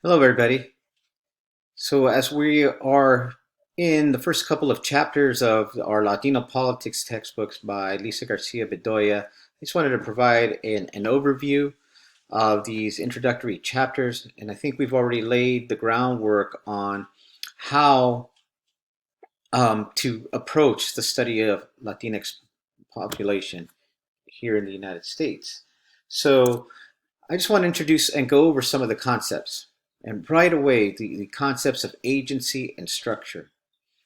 Hello, everybody. So, as we are in the first couple of chapters of our Latino Politics textbooks by Lisa Garcia Bedoya, I just wanted to provide an overview of these introductory chapters. And I think we've already laid the groundwork on how to approach the study of Latinx population here in the United States. So, I just want to introduce and go over some of the concepts. And right away, the concepts of agency and structure.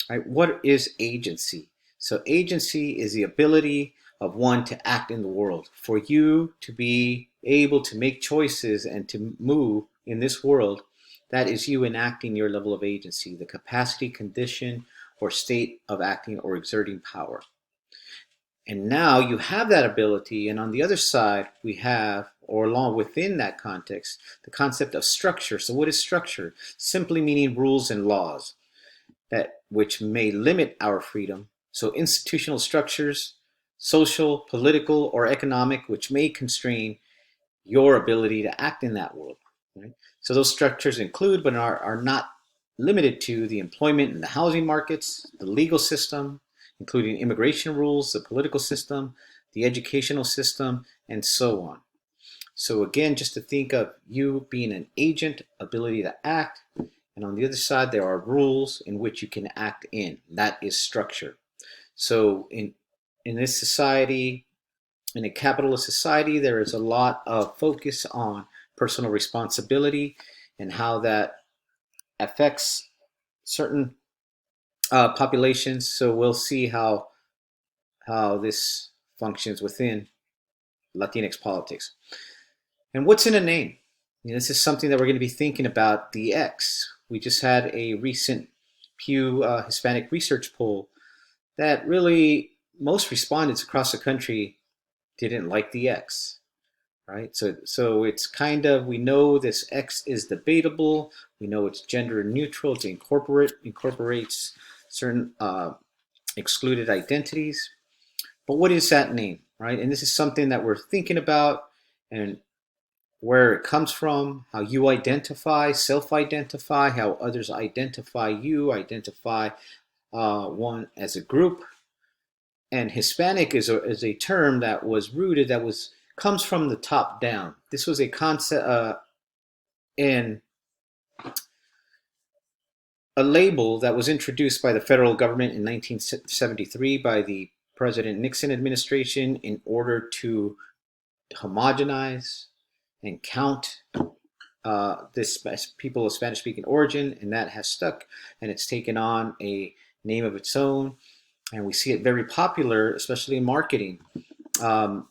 Right? What is agency? So, agency is the ability of one to act in the world, for you to be able to make choices and to move in this world. That is you enacting your level of agency, the capacity, condition, or state of acting or exerting power. And now you have that ability, and on the other side, we have, or along within that context, the concept of structure. So, what is structure? Simply meaning rules and laws that which may limit our freedom. So, institutional structures, social, political, or economic, which may constrain your ability to act in that world. Right? So, those structures include, but are not limited to, the employment and the housing markets, the legal system, including immigration rules, the political system, the educational system, and so on. So again, just to think of you being an agent, ability to act, and on the other side, there are rules in which you can act in. That is structure. So in this society, in a capitalist society, there is a lot of focus on personal responsibility and how that affects certain populations. So we'll see how this functions within Latinx politics. And what's in a name? This is something that we're going to be thinking about. The X. We just had a recent Pew Hispanic research poll that really most respondents across the country didn't like the X, right? So it's kind of, we know this X is debatable. We know it's gender neutral. It incorporates certain excluded identities. But what is that name, right? And this is something that we're thinking about, and where it comes from, how you identify, self identify, how others identify you, identify one as a group. And Hispanic is a term that was rooted, comes from the top down. This was a concept in a label that was introduced by the federal government in 1973 by the President Nixon administration in order to homogenize and count this people of Spanish-speaking origin, and that has stuck, and it's taken on a name of its own, and we see it very popular, especially in marketing. Um,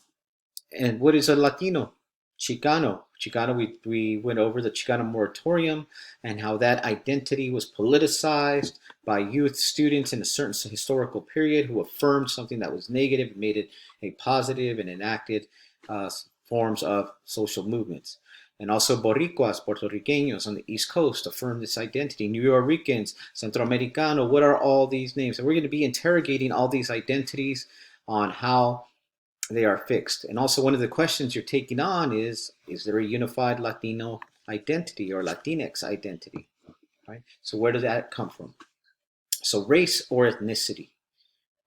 and what is a Latino? Chicano. Chicano, we went over the Chicano moratorium and how that identity was politicized by youth students in a certain historical period who affirmed something that was negative and made it a positive and enacted uh, forms of social movements. And also Boricuas, Puerto Ricanos on the East Coast affirm this identity. New Yorkers, Centroamericano, what are all these names? And we're going to be interrogating all these identities on how they are fixed. And also, one of the questions you're taking on is there a unified Latino identity or Latinx identity? Right? So, where does that come from? So, race or ethnicity,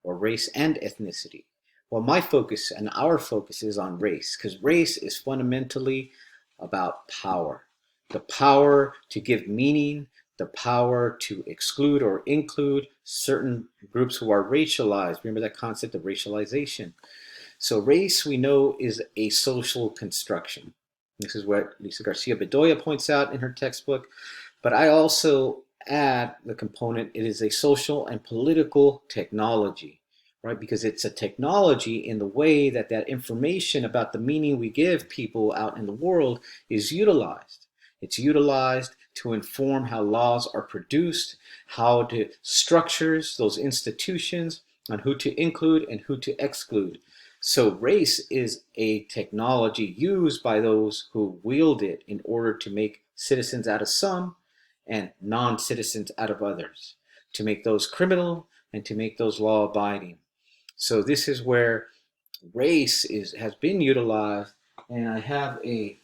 or race and ethnicity. Well, my focus and our focus is on race because race is fundamentally about power, the power to give meaning, the power to exclude or include certain groups who are racialized. Remember that concept of racialization. So race, we know, is a social construction. This is what Lisa Garcia Bedoya points out in her textbook. But I also add the component, it is a social and political technology, right? Because it's a technology in the way that that information about the meaning we give people out in the world is utilized. It's utilized to inform how laws are produced, how to structures those institutions, on who to include and who to exclude. So race is a technology used by those who wield it in order to make citizens out of some and non-citizens out of others, to make those criminal and to make those law-abiding. So this is where race has been utilized, and I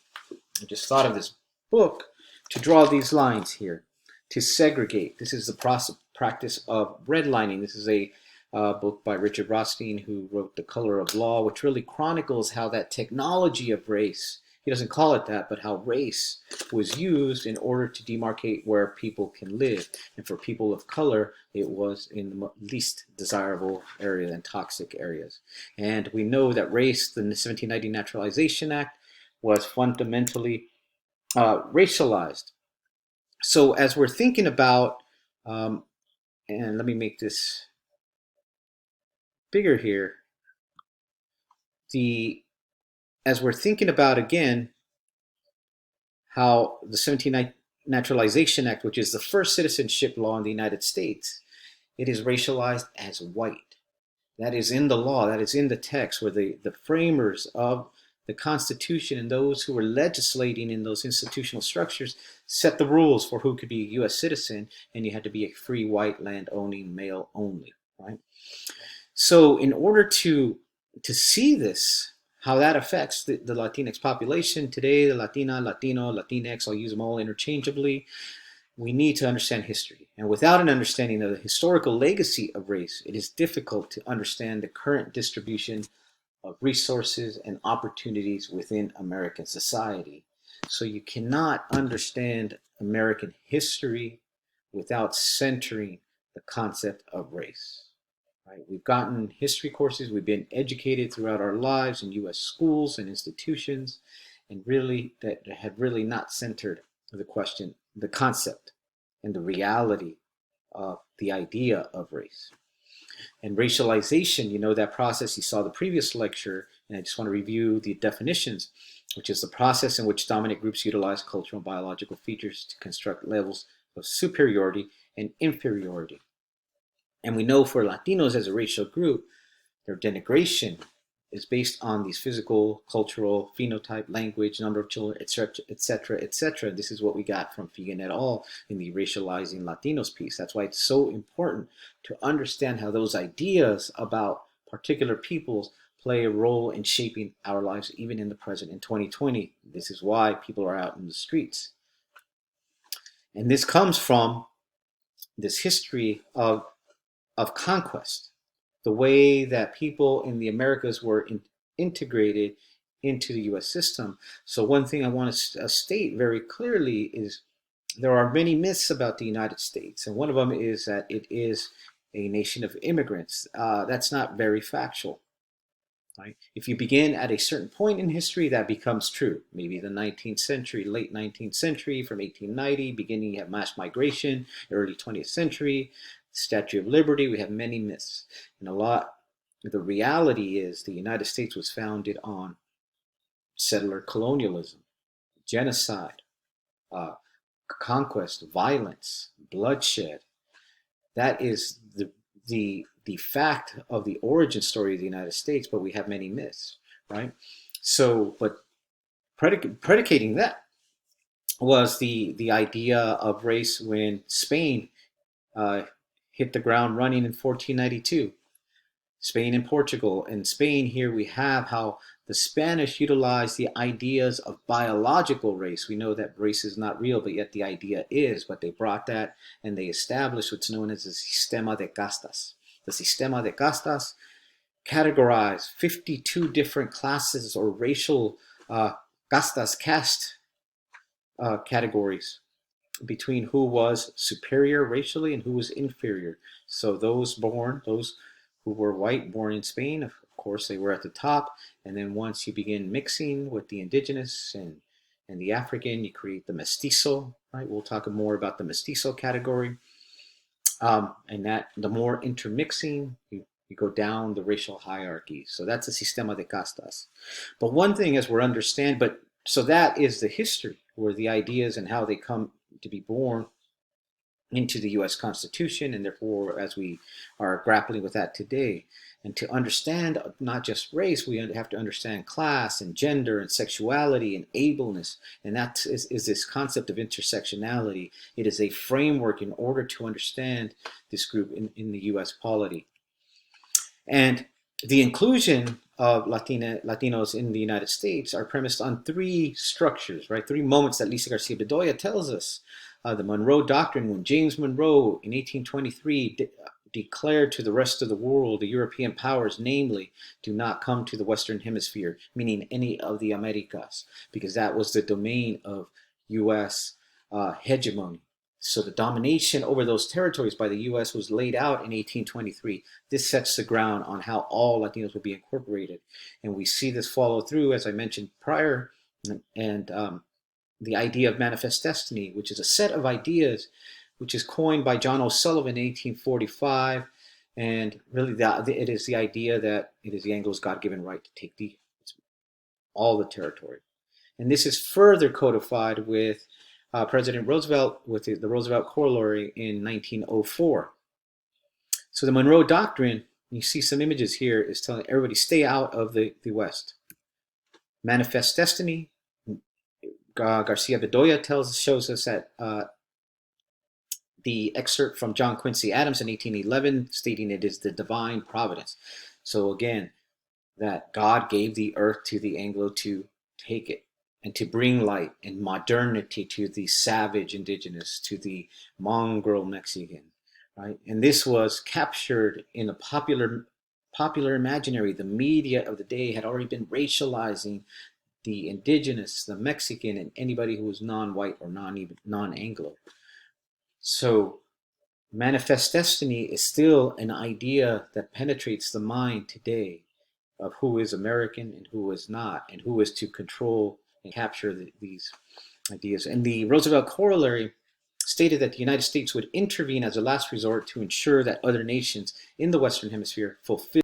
just thought of this book to draw these lines here, to segregate. This is the practice of redlining. This is a book by Richard Rothstein, who wrote The Color of Law, which really chronicles how that technology of race, he doesn't call it that, but how race was used in order to demarcate where people can live. And for people of color, it was in the least desirable area and toxic areas. And we know that race, the 1790 Naturalization Act, was fundamentally racialized. So as we're thinking about, and let me make this bigger here, as we're thinking about again how the 1790 Naturalization Act, which is the first citizenship law in the United States, it is racialized as white. That is in the law, that is in the text, where the framers of the Constitution and those who were legislating in those institutional structures set the rules for who could be a U.S. citizen, and you had to be a free white land-owning male only, right? So in order to see this, how that affects the Latinx population today, the Latina, Latino, Latinx, I'll use them all interchangeably, we need to understand history. And without an understanding of the historical legacy of race, it is difficult to understand the current distribution of resources and opportunities within American society. So you cannot understand American history without centering the concept of race. Right? We've gotten history courses, we've been educated throughout our lives in U.S. schools and institutions, and really that have really not centered the question, the concept, and the reality of the idea of race. And racialization, you know that process, you saw the previous lecture, and I just want to review the definitions, which is the process in which dominant groups utilize cultural and biological features to construct levels of superiority and inferiority. And we know for Latinos as a racial group, their denigration is based on these physical, cultural, phenotype, language, number of children, etc., etc., etc. This is what we got from Fegan et al. In the Racializing Latinos piece. That's why it's so important to understand how those ideas about particular peoples play a role in shaping our lives, even in the present, in 2020. This is why people are out in the streets. And this comes from this history of conquest, the way that people in the Americas were integrated into the US system. So one thing I want to state very clearly is there are many myths about the United States, and one of them is that it is a nation of immigrants. That's not very factual. Right? If you begin at a certain point in history, that becomes true. Maybe the 19th century, late 19th century, from 1890, beginning you have mass migration, early 20th century, Statue of Liberty, we have many myths. And the reality is the United States was founded on settler colonialism, genocide, conquest, violence, bloodshed. That is the fact of the origin story of the United States, but we have many myths, right? So, but predicating that was the idea of race when Spain hit the ground running in 1492. Spain and Portugal. In Spain, here we have how the Spanish utilized the ideas of biological race. We know that race is not real, but yet the idea is. But they brought that and they established what's known as the Sistema de Castas. The Sistema de Castas categorized 52 different classes or racial castas, caste categories between who was superior racially and who was inferior. So those who were white, born in Spain, of course, they were at the top. And then once you begin mixing with the indigenous and the African, you create the mestizo, right? We'll talk more about the mestizo category. And that the more intermixing, you go down the racial hierarchy. So that's a sistema de castas. But one thing as we're so that is the history, where the ideas and how they come to be born into the U.S. Constitution, and therefore as we are grappling with that today. And to understand not just race, we have to understand class and gender and sexuality and ableness. And that is this concept of intersectionality. It is a framework in order to understand this group in the U.S. polity. And the inclusion of Latinos in the United States are premised on three structures, right? Three moments that Lisa Garcia Bedoya tells us. The Monroe Doctrine, when James Monroe in 1823 declared to the rest of the world, the European powers, namely, do not come to the Western Hemisphere, meaning any of the Americas, because that was the domain of U.S. Hegemony. So the domination over those territories by the U.S. was laid out in 1823. This sets the ground on how all Latinos will be incorporated. And we see this follow through, as I mentioned prior, and the idea of manifest destiny, which is a set of ideas which is coined by John O'Sullivan in 1845. And really, it is the idea that it is the Anglo's God given right to take all the territory. And this is further codified with President Roosevelt, with the Roosevelt Corollary in 1904. So the Monroe Doctrine, you see some images here, is telling everybody stay out of the West. Manifest destiny, Garcia Bedoya shows us that the excerpt from John Quincy Adams in 1811 stating it is the divine providence. So again, that God gave the earth to the Anglo to take it and to bring light and modernity to the savage indigenous, to the mongrel Mexican, right? And this was captured in the popular imaginary. The media of the day had already been racializing the indigenous, the Mexican, and anybody who was non-white or non-Anglo. So manifest destiny is still an idea that penetrates the mind today of who is American and who is not, and who is to control and capture these ideas. And the Roosevelt Corollary stated that the United States would intervene as a last resort to ensure that other nations in the Western Hemisphere fulfill